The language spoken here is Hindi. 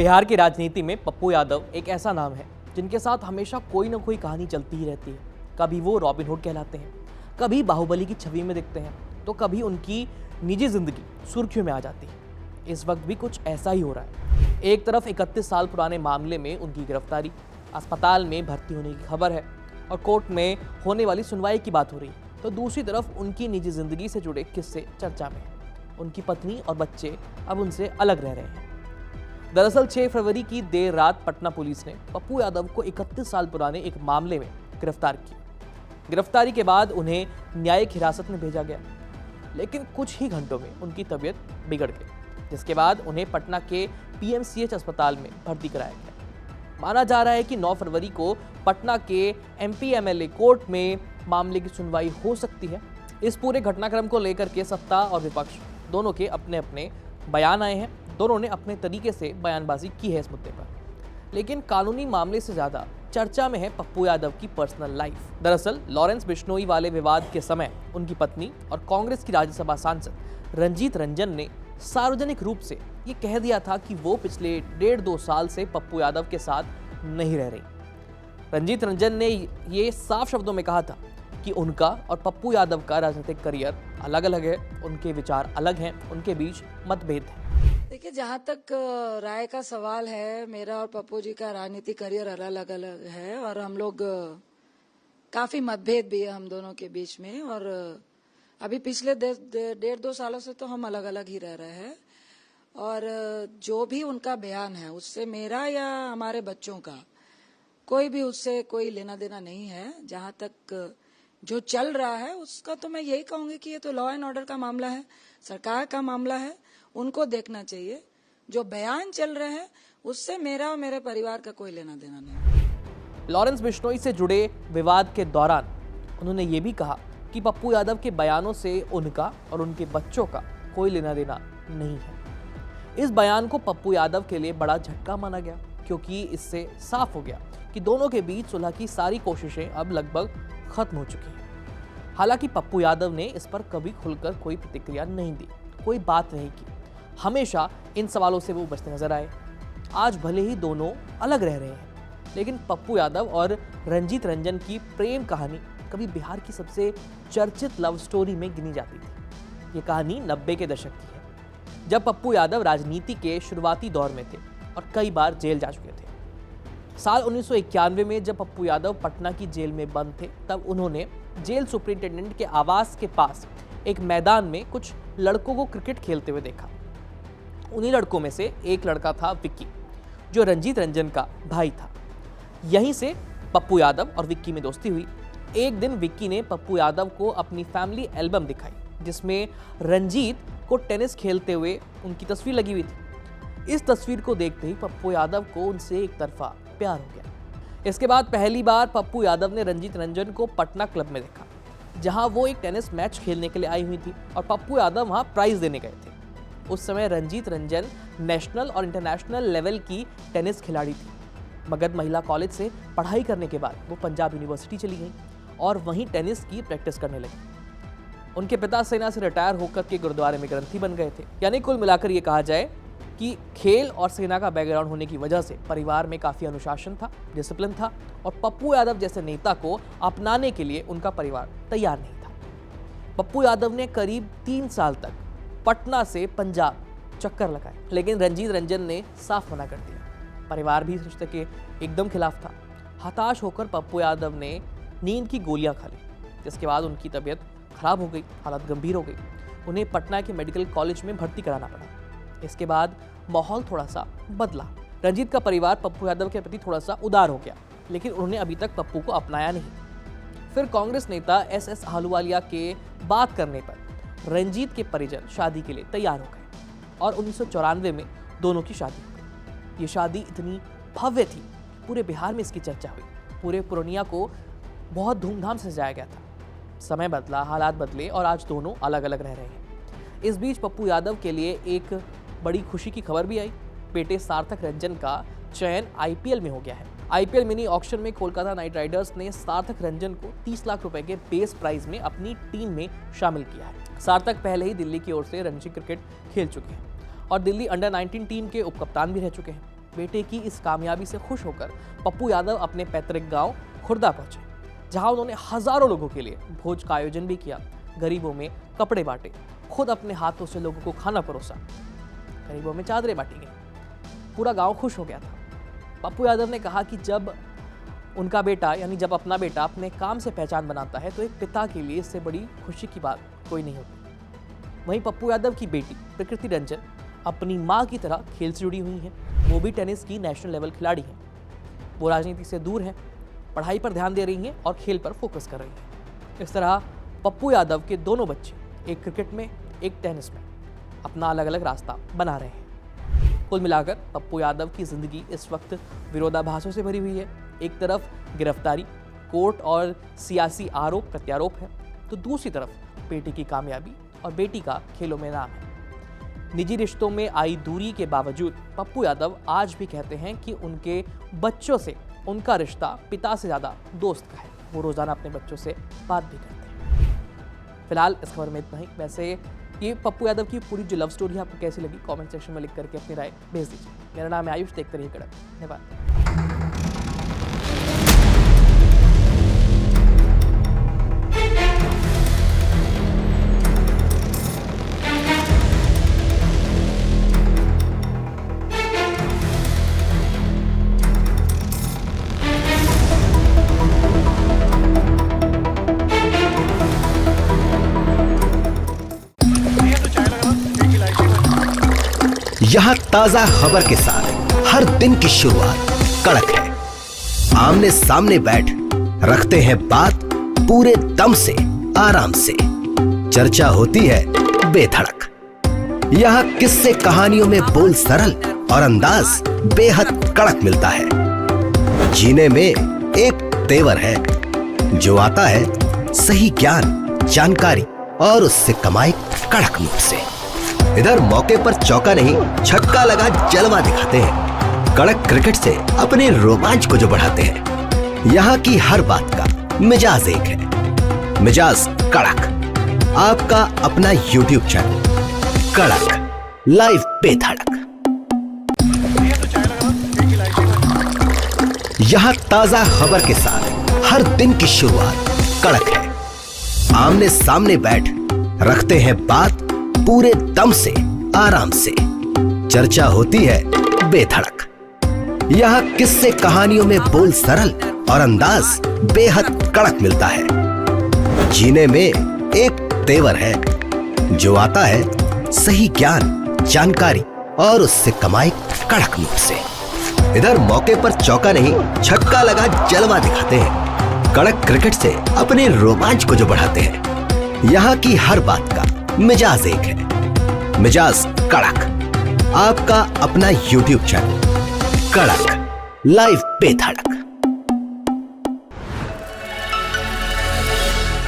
बिहार की राजनीति में पप्पू यादव एक ऐसा नाम है जिनके साथ हमेशा कोई ना कोई कहानी चलती ही रहती है। कभी वो रॉबिन हुड कहलाते हैं, कभी बाहुबली की छवि में दिखते हैं, तो कभी उनकी निजी जिंदगी सुर्खियों में आ जाती है। इस वक्त भी कुछ ऐसा ही हो रहा है। एक तरफ 31 साल पुराने मामले में उनकी गिरफ्तारी, अस्पताल में भर्ती होने की खबर है और कोर्ट में होने वाली सुनवाई की बात हो रही है, तो दूसरी तरफ उनकी निजी जिंदगी से जुड़े किस्से चर्चा में हैं। उनकी पत्नी और बच्चे अब उनसे अलग रह रहे हैं। दरअसल 6 फरवरी की देर रात पटना पुलिस ने पप्पू यादव को 31 साल पुराने एक मामले में गिरफ्तार किया। गिरफ्तारी के बाद उन्हें न्यायिक हिरासत में भेजा गया, लेकिन कुछ ही घंटों में उनकी तबीयत बिगड़ गई, जिसके बाद उन्हें पटना के पीएमसीएच अस्पताल में भर्ती कराया गया। माना जा रहा है कि 9 फरवरी को पटना के एमपी एमएलए कोर्ट में मामले की सुनवाई हो सकती है। इस पूरे घटनाक्रम को लेकर के सत्ता और विपक्ष दोनों के अपने अपने बयान आए हैं। दोनों ने अपने तरीके से बयानबाजी की है इस मुद्दे पर, लेकिन कानूनी मामले से ज्यादा चर्चा में है पप्पू यादव की पर्सनल लाइफ। दरअसल लॉरेंस बिश्नोई वाले विवाद के समय उनकी पत्नी और कांग्रेस की राज्यसभा सांसद रंजीत रंजन ने सार्वजनिक रूप से ये कह दिया था कि वो पिछले 1.5-2 साल से पप्पू यादव के साथ नहीं रह रही। रंजीत रंजन ने ये साफ शब्दों में कहा था कि उनका और पप्पू यादव का राजनीतिक करियर अलग अलग है, उनके विचार अलग हैं, उनके बीच मतभेद है। देखिए, जहाँ तक राय का सवाल है, मेरा और पप्पू जी का राजनीतिक करियर अलग अलग है और हम लोग काफी मतभेद भी है हम दोनों के बीच में। और अभी पिछले 1.5-2 सालों से तो हम अलग अलग ही रह रहे हैं और जो भी उनका बयान है उससे मेरा या हमारे बच्चों का कोई भी उससे कोई लेना देना नहीं है। जहाँ तक जो चल रहा है उसका तो मैं यही कहूंगी कि ये तो लॉ एंड ऑर्डर का मामला है, सरकार का मामला है, उनको देखना चाहिए। जो बयान चल रहे हैं उससे मेरा और मेरे परिवार का कोई लेना देना नहीं। लॉरेंस बिश्नोई से जुड़े विवाद के दौरान उन्होंने ये भी कहा कि पप्पू यादव के बयानों से उनका और उनके बच्चों का कोई लेना देना नहीं है। इस बयान को पप्पू यादव के लिए बड़ा झटका माना गया, क्योंकि इससे साफ हो गया कि दोनों के बीच सुलह की सारी कोशिशें अब लगभग खत्म हो चुकी हैं। हालांकि पप्पू यादव ने इस पर कभी खुलकर कोई प्रतिक्रिया नहीं दी, कोई बात नहीं की। हमेशा इन सवालों से वो बचते नजर आए। आज भले ही दोनों अलग रह रहे हैं, लेकिन पप्पू यादव और रंजीत रंजन की प्रेम कहानी कभी बिहार की सबसे चर्चित लव स्टोरी में गिनी जाती थी। ये कहानी 90 के दशक की है, जब पप्पू यादव राजनीति के शुरुआती दौर में थे और कई बार जेल जा चुके थे। साल 1991 में जब पप्पू यादव पटना की जेल में बंद थे, तब उन्होंने जेल सुपरिंटेंडेंट के आवास के पास एक मैदान में कुछ लड़कों को क्रिकेट खेलते हुए देखा। उन्हीं लड़कों में से एक लड़का था विक्की, जो रंजीत रंजन का भाई था। यहीं से पप्पू यादव और विक्की में दोस्ती हुई। एक दिन विक्की ने पप्पू यादव को अपनी फैमिली एल्बम दिखाई, जिसमें रंजीत को टेनिस खेलते हुए उनकी तस्वीर लगी हुई थी। इस तस्वीर को देखते ही पप्पू यादव को उनसे एक तरफा प्यार हो गया। इसके बाद पहली बार पप्पू यादव ने रंजीत रंजन को पटना क्लब में देखा, जहां वो एक टेनिस मैच खेलने के लिए आई हुई थी और पप्पू यादव वहां प्राइज देने गए थे। उस समय रंजीत रंजन नेशनल और इंटरनेशनल लेवल की टेनिस खिलाड़ी थी। मगध महिला कॉलेज से पढ़ाई करने के बाद वो पंजाब यूनिवर्सिटी चली गई और वहीं टेनिस की प्रैक्टिस करने लगी। उनके पिता सेना से रिटायर होकर के गुरुद्वारे में ग्रंथी बन गए थे। यानी कुल मिलाकर ये कहा जाए कि खेल और सेना का बैकग्राउंड होने की वजह से परिवार में काफी अनुशासन था, डिसिप्लिन था और पप्पू यादव जैसे नेता को अपनाने के लिए उनका परिवार तैयार नहीं था। पप्पू यादव ने करीब 3 साल तक पटना से पंजाब चक्कर लगाए, लेकिन रंजीत रंजन ने साफ मना कर दिया। परिवार भी इस रिश्ते के एकदम खिलाफ था। हताश होकर पप्पू यादव ने नींद की गोलियां खा ली, जिसके बाद उनकी तबीयत खराब हो गई, हालत गंभीर हो गई। उन्हें पटना के मेडिकल कॉलेज में भर्ती कराना पड़ा। इसके बाद माहौल थोड़ा सा बदला। रंजीत का परिवार पप्पू यादव के प्रति थोड़ा सा उदार हो गया, लेकिन उन्होंने अभी तक पप्पू को अपनाया नहीं। फिर कांग्रेस नेता एस आहलूवालिया के बात करने पर रंजीत के परिजन शादी के लिए तैयार हो गए और 1994 में दोनों की शादी हो गई। ये शादी इतनी भव्य थी, पूरे बिहार में इसकी चर्चा हुई। पूरे पूर्णिया को बहुत धूमधाम से सजाया गया था। समय बदला, हालात बदले और आज दोनों अलग अलग रह रहे हैं। इस बीच पप्पू यादव के लिए एक बड़ी खुशी की खबर भी आई। बेटे सार्थक रंजन का चयन आईपीएल में हो गया है। आईपीएल मिनी ऑक्शन में कोलकाता नाइट राइडर्स ने सार्थक रंजन को 30 लाख रुपए के बेस प्राइज में अपनी टीम में शामिल किया है। सार्थक पहले ही दिल्ली की ओर से रणजी क्रिकेट खेल चुके हैं और दिल्ली अंडर 19 टीम के उपकप्तान भी रह चुके हैं। बेटे की इस कामयाबी से खुश होकर पप्पू यादव अपने पैतृक गांव खुर्दा पहुंचे, जहां उन्होंने हजारों लोगों के लिए भोज का आयोजन भी किया, गरीबों में कपड़े बांटे, खुद अपने हाथों से लोगों को खाना परोसा, गरीबों में चादरें बांटी गई। पूरा गांव खुश हो गया था। पप्पू यादव ने कहा कि जब उनका बेटा यानी जब अपना बेटा अपने काम से पहचान बनाता है तो एक पिता के लिए इससे बड़ी खुशी की बात कोई नहीं होती। वहीं पप्पू यादव की बेटी प्रकृति रंजन अपनी मां की तरह खेल से जुड़ी हुई हैं। वो भी टेनिस की नेशनल लेवल खिलाड़ी हैं। वो राजनीति से दूर हैं, पढ़ाई पर ध्यान दे रही हैं और खेल पर फोकस कर रही हैं। इस तरह पप्पू यादव के दोनों बच्चे, एक क्रिकेट में एक टेनिस में, अपना अलग अलग रास्ता बना रहे हैं। कुल मिलाकर पप्पू यादव की जिंदगी इस वक्त विरोधाभासों से भरी हुई है। एक तरफ गिरफ्तारी, कोर्ट और सियासी आरोप प्रत्यारोप है, तो दूसरी तरफ बेटी की कामयाबी और बेटी का खेलों में नाम है। निजी रिश्तों में आई दूरी के बावजूद पप्पू यादव आज भी कहते हैं कि उनके बच्चों से उनका रिश्ता पिता से ज़्यादा दोस्त का है। वो रोज़ाना अपने बच्चों से बात भी करते हैं। फिलहाल इस खबर में इतना ही। वैसे ये पप्पू यादव की पूरी जो लव स्टोरी है आपको कैसी लगी, कमेंट सेक्शन में लिख करके अपनी राय भेज दीजिए। मेरा नाम है आयुष, देखते रहिए कड़क। धन्यवाद। यहाँ ताजा खबर के साथ हर दिन की शुरुआत कड़क है। आमने सामने बैठ रखते हैं बात पूरे दम से, आराम से। चर्चा होती है बेधड़क। यहाँ किस्से कहानियों में बोल सरल और अंदाज बेहद कड़क मिलता है। जीने में एक तेवर है जो आता है सही ज्ञान, जानकारी और उससे कमाई कड़क नोट से। इधर मौके पर चौका नहीं छक्का लगा जलवा दिखाते हैं। कड़क क्रिकेट से अपने रोमांच को जो बढ़ाते हैं। यहाँ की हर बात का मिजाज एक है, मिजाज कड़क। आपका अपना YouTube चैनल कड़क लाइव बेधड़क। यहाँ ताजा खबर के साथ हर दिन की शुरुआत कड़क है। आमने सामने बैठ रखते हैं बात पूरे दम से, आराम से। चर्चा होती है बेधड़क। यहाँ किस्से कहानियों में बोल सरल और अंदाज बेहद कड़क मिलता है। जीने में एक तेवर है जो आता है सही ज्ञान, जानकारी और उससे कमाई कड़क नोट से। इधर मौके पर चौका नहीं छक्का लगा जलवा दिखाते हैं। कड़क क्रिकेट से अपने रोमांच को जो बढ़ाते हैं। यहाँ की हर बात का मिजाज एक है, मिजाज कड़क। आपका अपना YouTube चैनल कड़क लाइव बेधड़क।